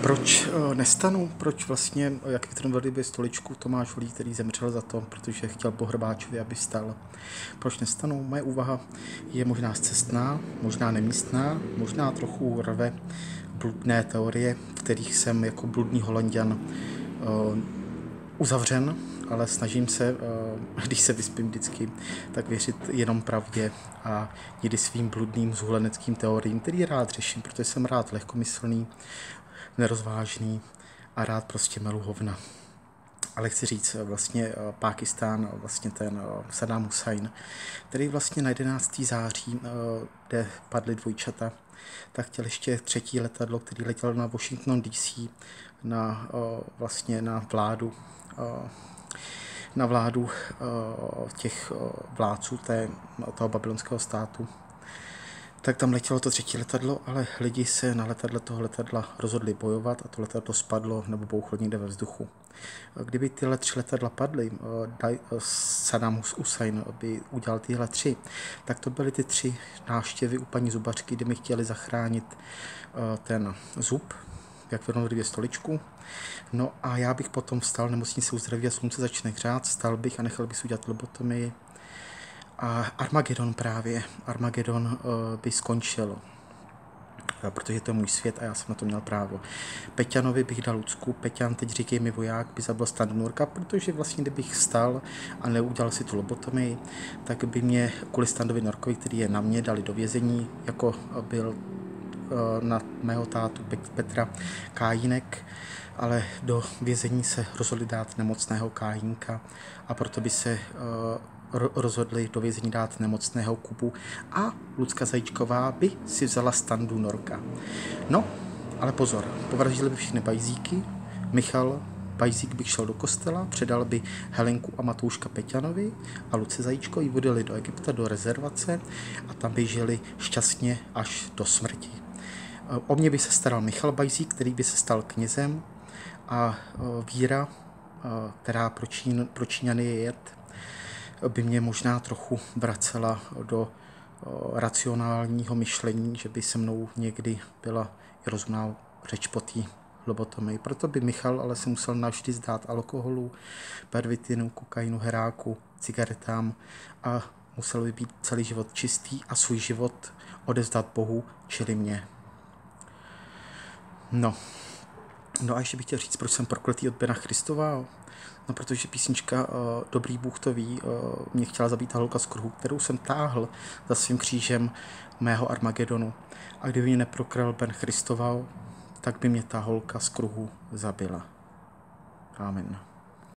Proč nestanu? Proč vlastně, jak vytrhnuli by stoličku Tomáš Holý, který zemřel za to, protože chtěl po Hrbáčovi, aby vstal. Proč nestanu? Moje úvaha je možná scestná, možná nemístná, možná trochu rve bludné teorie, v kterých jsem jako bludný Holanďan uzavřen, ale snažím se, když se vyspím vždycky, tak věřit jenom pravdě a někdy svým bludným zhuleneckým teoriím, který rád řeším, protože jsem rád lehkomyslný, nerozvážný a rád prostě melu hovna. Ale chci říct, vlastně Pákistán, vlastně ten Saddam Husajn, který vlastně na 11. září, kde padly dvojčata, tak chtěl ještě třetí letadlo, který letěl na Washington DC, vlastně na vládu těch vládců toho babylonského státu. Tak tam letělo to třetí letadlo, ale lidi se na toho letadla rozhodli bojovat a to letadlo spadlo nebo bouchlo někde ve vzduchu. Kdyby tyhle 3 letadla padly, Saddam Husajn by udělal tyhle 3, tak to byly ty 3 návštěvy u paní zubařky, kdy mi chtěli zachránit ten zub, jak vyrovnali 2 stoličku. No a já bych potom vstal, nemocnice uzdraví a slunce začne hřát, vstal bych a nechal bych si udělat lobotomii. A Armagedon by skončil, protože to je můj svět a já jsem na to měl právo. Peťanovi bych dal Lucku, Peťan, teď říkej mi voják, by zabil Standu Norka, protože vlastně kdybych vstal a neudělal si tu lobotomii, tak by mě kvůli Standovi Norkovi, který je na mě, dali do vězení, jako byl na mého tátu Petra Kájínek, ale do vězení se rozhodli dát nemocného Kájínka a proto by se rozhodli do vězení dát nemocného Kubu a Lucka Zajíčková by si vzala Standu Norka. No, ale pozor, povraždili by všechny bajzíky, Michal Bajzík by šel do kostela, předal by Helenku a Matouška Peťanovi a Luce Zajíčkovi vodili do Egypta, do rezervace a tam by žili šťastně až do smrti. O mě by se staral Michal Bajzík, který by se stal knězem a víra, která pro Číňany je jed, by mě možná trochu vracela do racionálního myšlení, že by se mnou někdy byla i rozumná řeč po té lobotomii. Proto by Michal ale se musel navždy zdát alkoholu, pervitinu, kokainu, heráku, cigaretám a musel by být celý život čistý a svůj život odevzdat Bohu, čili mě. No a ještě bych chtěl říct, proč jsem prokletý od Bena Christova. No, protože písnička Dobrý Bůh to ví mě chtěla zabít ta holka z kruhu, kterou jsem táhl za svým křížem mého Armagedonu. A kdyby mě neprokryl Ben Christoval, tak by mě ta holka z kruhu zabila. Amen.